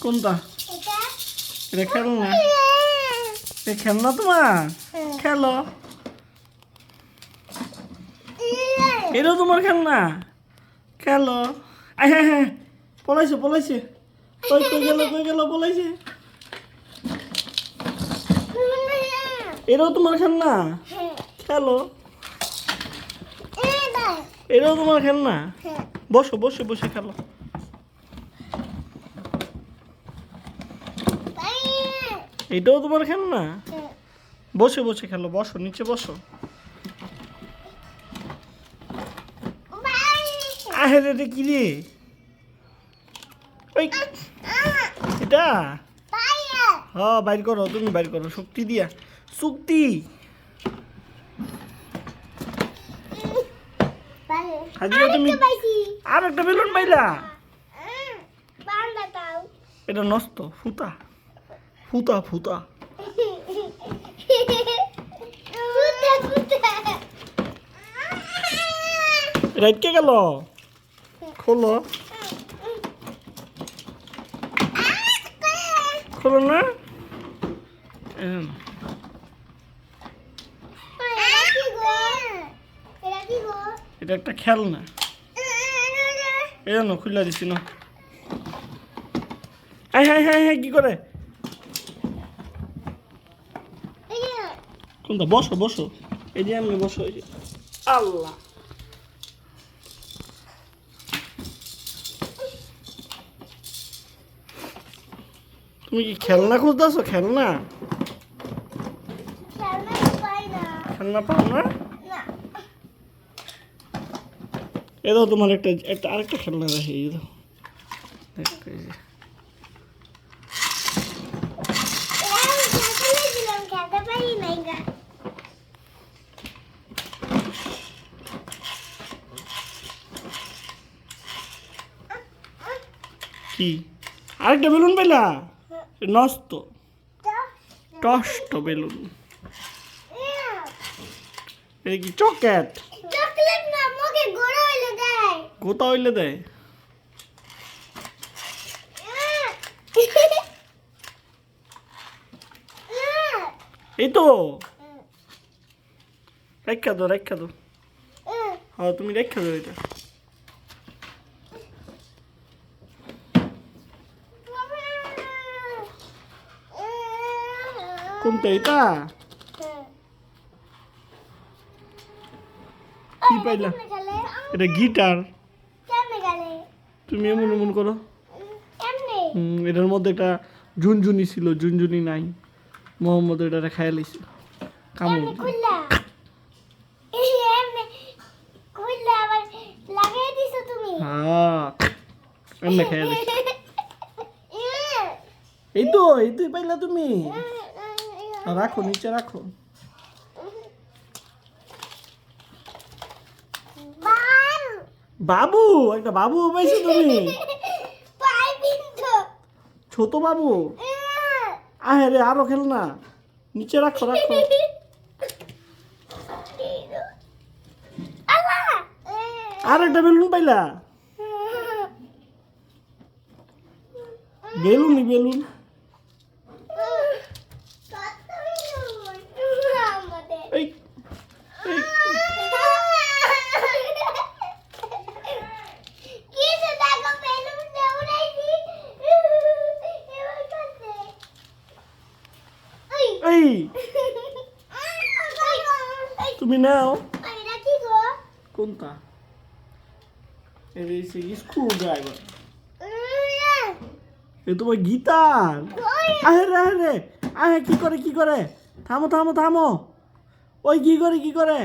কোনটা? এটা খেলনা। এটা খেলনা তোমার? খেলো। এটাও তোমার খেলনা? খেলো। হ্যাঁ হ্যাঁ, পলাইছে পলাইছে। কই কই গেল পলাইছে। এটাও তোমার খেলনা? খেলো। এটাও তোমার খেলনা? বসো, বসে বসে খেলো। এটাও তোমার খেলনা? বসে বসে খেলো, বসো, নিচে বসো। আহে রে, কি রে? ওই এটা হ্যাঁ, বাইর করো, তুমি বাইর করো শক্তি দিয়া। শক্তি তুমি আর একটা বেলুন পাইলা? এটা নষ্ট। ফুটা ফুটা ফুটা। রাইটকে গেল। খোলো, খোলো না। এটা একটা খেলনা। এই জন্য খুলে দিছি না। হ্যাঁ হ্যাঁ হ্যাঁ হ্যাঁ, কি করে? কোনটা? বসো বসো, এই যে আমি বসো। এই যে আল্লাহ, তুমি কি খেলনা খুঁজতেছো? খেলনা খেলনা পাও না? এ দাও তোমার একটা একটা আরেকটা খেলনা দেখি। এই দাও, কি আরেকটা বেলুন পেলা? নষ্ট টষ্ট বেলুন। এটা কি চকলেট? গোতা হইলে দেয়। এই তো রেখা দো, রেখা দো। হ্যাঁ, তুমি রেখা দো এটা। কোনটা এটা? কি পাইলা? এটা গিটার। তুমি এমন এমন করো। এটার মধ্যে একটা ঝুনঝুনি ছিল, ঝুনঝুনি নাই। মোহাম্মদ এটা খাইয়া লাইছে কামড়। হ্যাঁ, এমনি খাইয়া লাইছে। এই তো পাইলা তুমি। রাখো, নিচে রাখো। বাবু, একটা বাবু পাইছো তুমি? ছোট বাবু। আহে রে, আরো খেল না। নিচে রাখো রাখো। আর একটা বেলুন পাইলা? বেলুনই বেলুন। এই এই তুমি নাও। কোনটা? Screw driver. এ তোমার গিটার। আহে রে, আহে রে, আহে, কি করে কি করে? থামো থামো থামো। ওই কি করে কি করে?